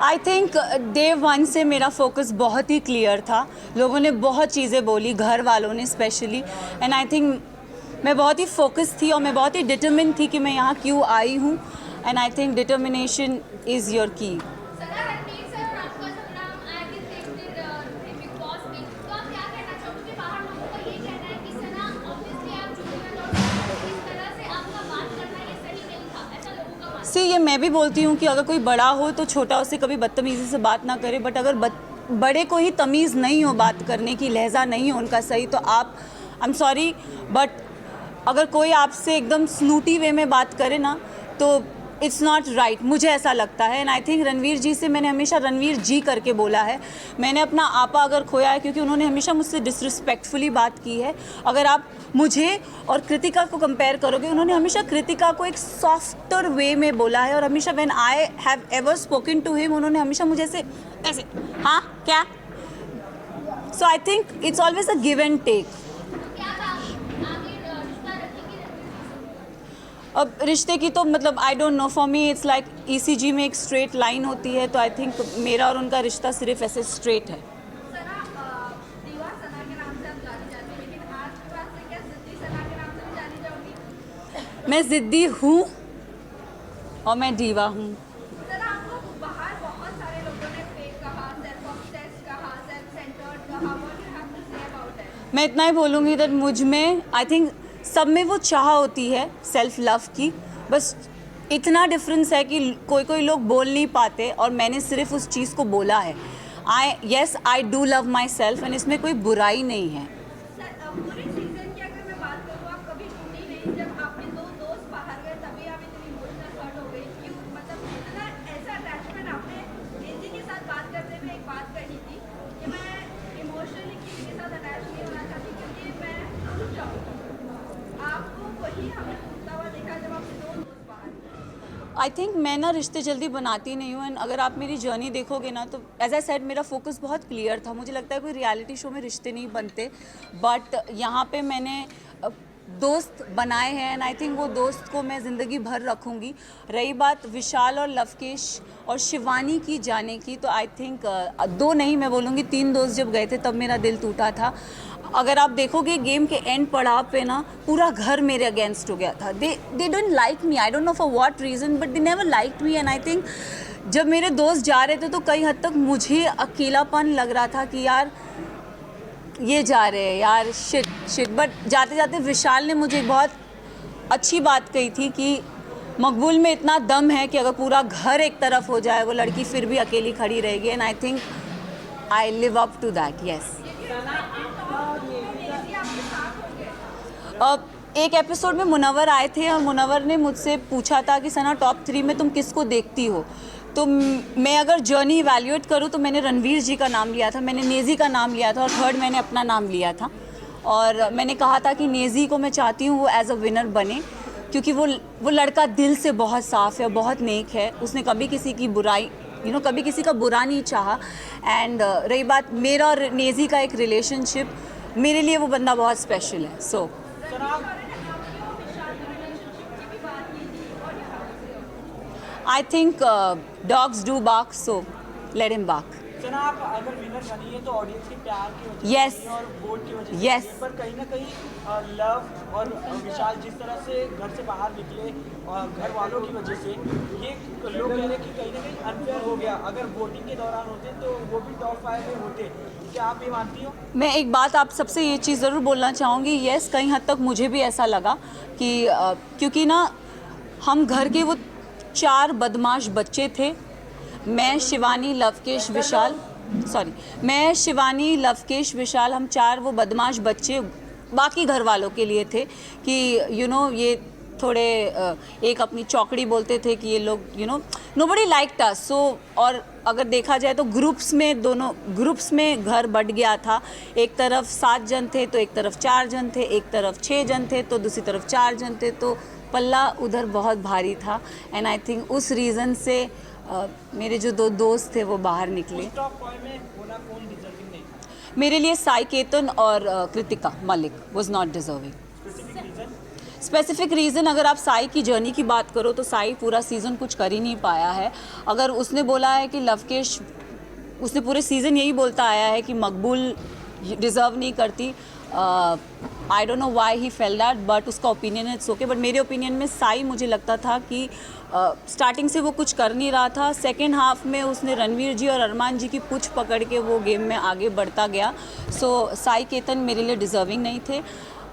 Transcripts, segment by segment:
I think day one से मेरा focus बहुत ही क्लियर था। लोगों ने बहुत चीज़ें बोली, घर वालों ने स्पेशली, एंड आई थिंक मैं बहुत ही फोकस थी और मैं बहुत ही डिटर्मिन थी कि मैं यहाँ क्यों आई हूँ। And I think determination is your की। ये मैं भी बोलती हूँ कि अगर कोई बड़ा हो तो छोटा उससे कभी बदतमीज़ी से बात ना करे, बट अगर बड़े को ही तमीज़ नहीं हो बात करने की, लहजा नहीं हो उनका सही, तो आप आई एम सॉरी बट अगर कोई आपसे एकदम स्नूटी वे में बात करे ना तो इट्स नॉट राइट, मुझे ऐसा लगता है। एंड आई थिंक रणवीर जी से मैंने हमेशा रणवीर जी करके बोला है। मैंने अपना आपा अगर खोया है क्योंकि उन्होंने हमेशा मुझसे डिसरिस्पेक्टफुली बात की है। अगर आप मुझे और कृतिका को कंपेयर करोगे, उन्होंने हमेशा कृतिका को एक सॉफ्टर वे में बोला है और हमेशा when I have ever spoken to him, उन्होंने हमेशा मुझे ऐसे हाँ क्या। So I think it's always a give and take. अब रिश्ते की तो मतलब I don't know, for me it's like ECG में एक स्ट्रेट लाइन होती है, तो आई थिंक मेरा और उनका रिश्ता सिर्फ ऐसे स्ट्रेट है। मैं ज़िद्दी हूँ और मैं दीवा हूँ। मैं इतना ही बोलूँगी दैट मुझ में आई थिंक सब में वो चाह होती है सेल्फ लव की, बस इतना डिफरेंस है कि कोई लोग बोल नहीं पाते और मैंने सिर्फ उस चीज़ को बोला है। I do love my self and इसमें कोई बुराई नहीं है। आई थिंक मैं ना रिश्ते जल्दी बनाती नहीं हूँ, एंड अगर आप मेरी जर्नी देखोगे ना तो एज आई सेड मेरा फोकस बहुत क्लियर था। मुझे लगता है कोई रियलिटी शो में रिश्ते नहीं बनते, बट यहाँ पे मैंने दोस्त बनाए हैं एंड आई थिंक वो दोस्त को मैं ज़िंदगी भर रखूँगी। रही बात विशाल और लवकेश और शिवानी की जाने की, तो आई थिंक 2 नहीं मैं बोलूँगी 3 दोस्त जब गए थे तब मेरा दिल टूटा था। अगर आप देखोगे गेम के एंड पड़ाव पे ना पूरा घर मेरे अगेंस्ट हो गया था। They don't like me, I don't know for what reason, but they never liked me. And I think जब मेरे दोस्त जा रहे थे तो कई हद तक मुझे अकेलापन लग रहा था कि यार ये जा रहे हैं यार, शिट। बट जाते जाते विशाल ने मुझे बहुत अच्छी बात कही थी कि मकबूल में इतना दम है कि अगर पूरा घर एक तरफ हो जाए वो लड़की फिर भी अकेली खड़ी रहेगी। And I think I live up to that, yes. एक एपिसोड में मुनव्वर आए थे और मुनव्वर ने मुझसे पूछा था कि सना टॉप 3 में तुम किसको देखती हो, तो मैं अगर जर्नी इवैल्यूएट करूँ तो मैंने रणवीर जी का नाम लिया था, मैंने नेज़ी का नाम लिया था और थर्ड मैंने अपना नाम लिया था। और मैंने कहा था कि नेज़ी को मैं चाहती हूँ वो एज अ विनर बने क्योंकि वो लड़का दिल से बहुत साफ़ है, बहुत नेक है, उसने कभी किसी की बुराई कभी किसी का बुरा नहीं चाहा। एंड रही बात मेरा और नेज़ी का एक रिलेशनशिप, मेरे लिए वो बंदा बहुत स्पेशल है। सो I think dogs do bark, so let him bark. सना आप अगर विनर बनी है तो ऑडियंस के प्यार की वजह से Yes. और वोट की वजह से Yes. पर कहीं ना कहीं लव और विशाल जिस तरह से घर से बाहर निकले और घर वालों की वजह से ये लोग कह रहे हैं कि कहीं ना कहीं अनफेयर हो गया। अगर वोटिंग के दौरान होते तो वो भी टॉप 5 में होते, क्या आप ये मानती हो? मैं एक बात आप सबसे ये चीज़ ज़रूर बोलना चाहूँगी, येस कहीं हद तक मुझे भी ऐसा लगा कि क्योंकि ना हम घर के वो 4 बदमाश बच्चे थे, मैं शिवानी लवकेश विशाल हम 4 वो बदमाश बच्चे बाकी घर वालों के लिए थे कि ये थोड़े एक अपनी चौकड़ी बोलते थे कि ये लोग नोबडी लाइक्ड अस। सो और अगर देखा जाए तो दोनों ग्रुप्स में घर बट गया था। एक तरफ 7 जन थे तो एक तरफ 4 जन थे, एक तरफ 6 जन थे तो दूसरी तरफ 4 जन थे, तो पल्ला उधर बहुत भारी था। एंड आई थिंक उस रीज़न से मेरे जो 2 दोस्त थे वो बाहर निकले। मेरे लिए साई केतन और Kritika Malik was not deserving. Specific reason अगर आप साई की जर्नी की बात करो तो साई पूरा सीज़न कुछ कर ही नहीं पाया है। अगर उसने बोला है कि लवकेश, उसने पूरे सीज़न यही बोलता आया है कि मकबूल डिज़र्व नहीं करती। आई don't know why he fail that, but उसका ओपिनियन है, इट्स ओके। बट मेरे ओपिनियन में साई, मुझे लगता था कि स्टार्टिंग से वो कुछ कर नहीं रहा था। सेकेंड हाफ में उसने रणवीर जी और अरमान जी की पूछ पकड़ के वो गेम में आगे बढ़ता गया। सो साई केतन मेरे लिए डिज़र्विंग नहीं थे।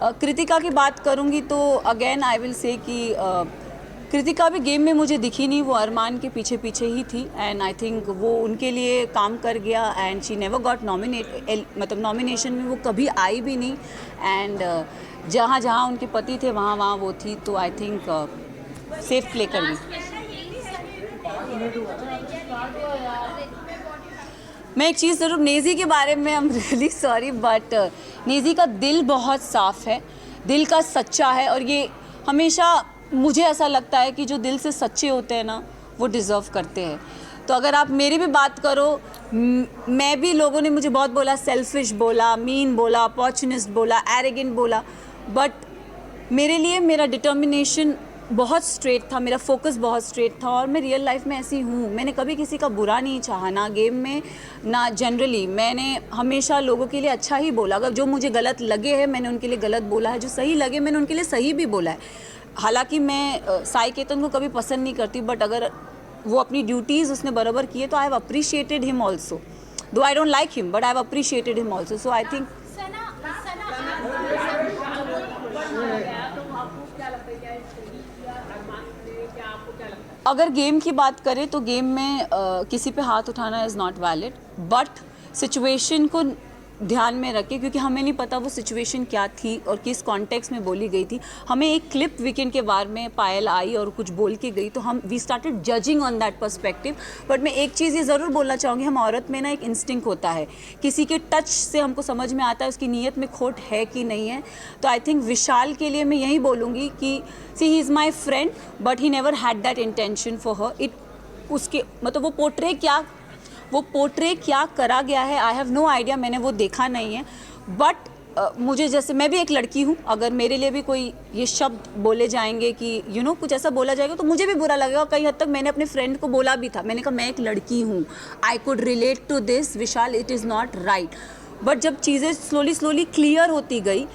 कृतिका की बात करूँगी तो अगेन आई विल से कि कृतिका भी गेम में मुझे दिखी नहीं, वो अरमान के पीछे पीछे ही थी एंड आई थिंक वो उनके लिए काम कर गया and she never got nominate, मतलब नॉमिनेशन में वो कभी आई भी नहीं एंड जहाँ जहाँ उनके पति थे वहाँ वहाँ वो थी, तो आई थिंक सेफ प्ले कर गई। मैं एक चीज़ ज़रूर नेज़ी के बारे में, I am really sorry but Naezy का दिल बहुत साफ़ है, दिल का सच्चा है और ये हमेशा मुझे ऐसा लगता है कि जो दिल से सच्चे होते हैं ना वो डिज़र्व करते हैं। तो अगर आप मेरी भी बात करो, मैं भी, लोगों ने मुझे बहुत बोला, सेल्फिश बोला, मीन बोला, अपॉर्चुनिस्ट बोला, एरोगेंट बोला, बट मेरे लिए मेरा डिटर्मिनेशन बहुत स्ट्रेट था, मेरा फोकस बहुत स्ट्रेट था और मैं रियल लाइफ में ऐसी हूँ। मैंने कभी किसी का बुरा नहीं चाहा, ना गेम में ना जनरली। मैंने हमेशा लोगों के लिए अच्छा ही बोला। अगर जो मुझे गलत लगे हैं मैंने उनके लिए गलत बोला है, जो सही लगे मैंने उनके लिए सही भी बोला है। हालांकि मैं साई केतन को कभी पसंद नहीं करती, बट अगर वो अपनी ड्यूटीज़ उसने बराबर किए तो I have appreciated him also, though I don't like him but I have appreciated him also. So I think अगर गेम की बात करें तो गेम में किसी पे हाथ उठाना is not valid, but situation को ध्यान में रखें क्योंकि हमें नहीं पता वो सिचुएशन क्या थी और किस कॉन्टेक्स्ट में बोली गई थी। हमें एक क्लिप वीकेंड के बारे में पायल आई और कुछ बोल के गई तो हम we started judging on that perspective. But मैं एक चीज़ ये ज़रूर बोलना चाहूँगी, हम औरत में ना एक इंस्टिंक्ट होता है, किसी के टच से हमको समझ में आता है उसकी नीयत में खोट है कि नहीं है। तो आई थिंक विशाल के लिए मैं यही बोलूँगी कि see he is my friend but he never had that intention for her. It उसके मतलब वो पोर्ट्रे क्या करा गया है आई हैव नो आइडिया, मैंने वो देखा नहीं है। बट मुझे, जैसे मैं भी एक लड़की हूँ, अगर मेरे लिए भी कोई ये शब्द बोले जाएंगे कि कुछ ऐसा बोला जाएगा तो मुझे भी बुरा लगेगा। कई हद तक मैंने अपने फ्रेंड को बोला भी था, मैंने कहा मैं एक लड़की हूँ, I could relate to this Vishal, it is not right. But जब चीज़ें स्लोली क्लियर होती गई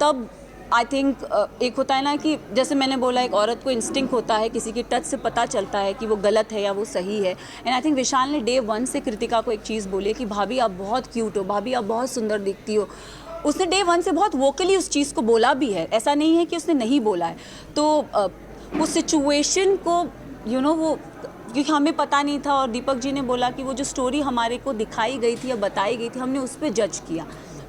तब आई थिंक एक होता है ना कि जैसे मैंने बोला, एक औरत को इंस्टिंक्ट होता है, किसी की टच से पता चलता है कि वो गलत है या वो सही है। एंड आई थिंक विशाल ने डे 1 से कृतिका को एक चीज़ बोली कि भाभी आप बहुत क्यूट हो, भाभी आप बहुत सुंदर दिखती हो। उसने डे 1 से बहुत वोकली उस चीज़ को बोला भी है, ऐसा नहीं है कि उसने नहीं बोला है। तो उस सिचुएशन को वो, क्योंकि हमें पता नहीं था और दीपक जी ने बोला कि वो जो स्टोरी हमारे को दिखाई गई थी या बताई गई थी हमने उस पर जज किया।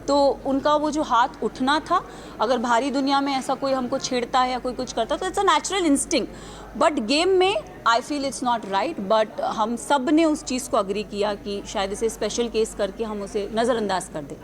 तो उनका वो जो हाथ उठना था, अगर भारी दुनिया में ऐसा कोई हमको छेड़ता है या कोई कुछ करता है तो it's a natural instinct. But game में I feel it's not right, but हम सब ने उस चीज़ को अग्री किया कि शायद इसे स्पेशल केस करके हम उसे नज़रअंदाज कर दें।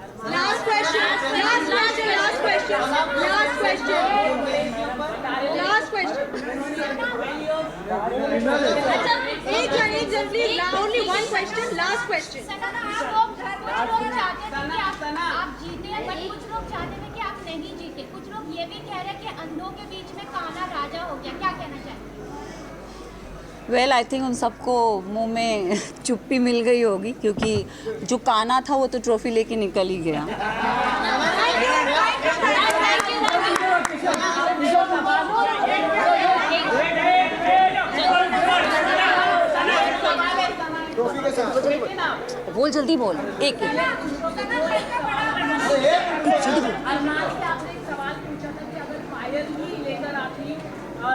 आप जीते हैं, बट कुछ लोग चाहते थे कि आप नहीं जीते। कुछ लोग ये भी कह रहे हैं कि अंधों के बीच में काना राजा हो गया, क्या कहना चाहेंगे? वेल आई थिंक उन सबको मुंह में चुप्पी मिल गई होगी क्योंकि जो काना था वो तो ट्रॉफी लेके निकल ही गया। बोल जल्दी बोल, एक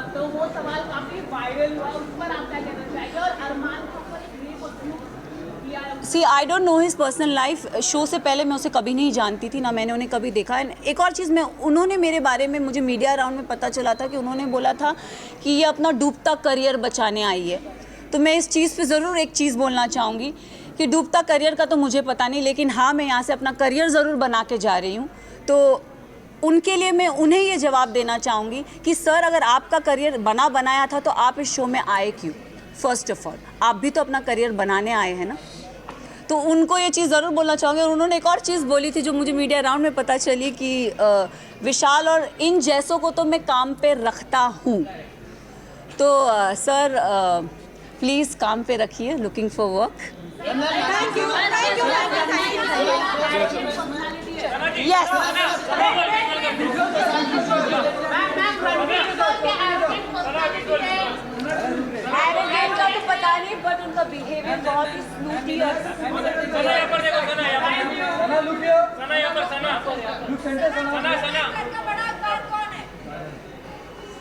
तो वो सवाल काफी वायरल हुआ, उस पर आप क्या कहना चाहेंगे? और अरमान के ऊपर एक रेप और किया। See I don't know his personal life, show से पहले मैं उसे कभी नहीं जानती थी, ना मैंने उन्हें कभी देखा। एक और चीज़, उन्होंने मेरे बारे में, मुझे मीडिया राउंड में पता चला था कि उन्होंने बोला था कि ये अपना डूबता करियर बचाने आई है। तो मैं इस चीज़ पे ज़रूर एक चीज़ बोलना चाहूँगी कि डूबता करियर का तो मुझे पता नहीं, लेकिन हाँ मैं यहाँ से अपना करियर ज़रूर बना के जा रही हूँ। तो उनके लिए मैं उन्हें ये जवाब देना चाहूँगी कि सर अगर आपका करियर बनाया था तो आप इस शो में आए क्यों? फर्स्ट ऑफ ऑल आप भी तो अपना करियर बनाने आए हैं ना। तो उनको ये चीज़ ज़रूर बोलना चाहूँगी। और उन्होंने एक और चीज़ बोली थी जो मुझे मीडिया राउंड में पता चली कि विशाल और इन जैसों को तो मैं काम पे रखता हूँ। तो सर प्लीज़ काम पे रखिए, looking for work. Yes arrogant का तो पता नहीं, बट उनका बिहेवियर बहुत ही स्नूटी और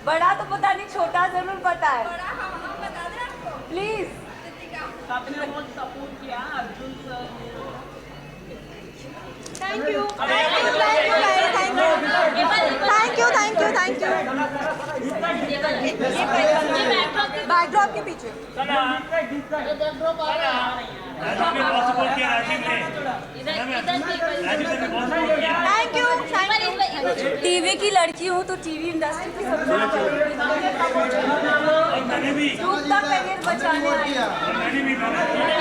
बड़ा तो पता नहीं, छोटा जरूर पता है। प्लीज सबने बहुत सपोर्ट किया Arjun sir. Thank you thank you. Backdrop के पीछे थैंक यू। टीवी की लड़की हूँ तो टीवी इंडस्ट्री की सबसे करियर बचाने आई हूँ।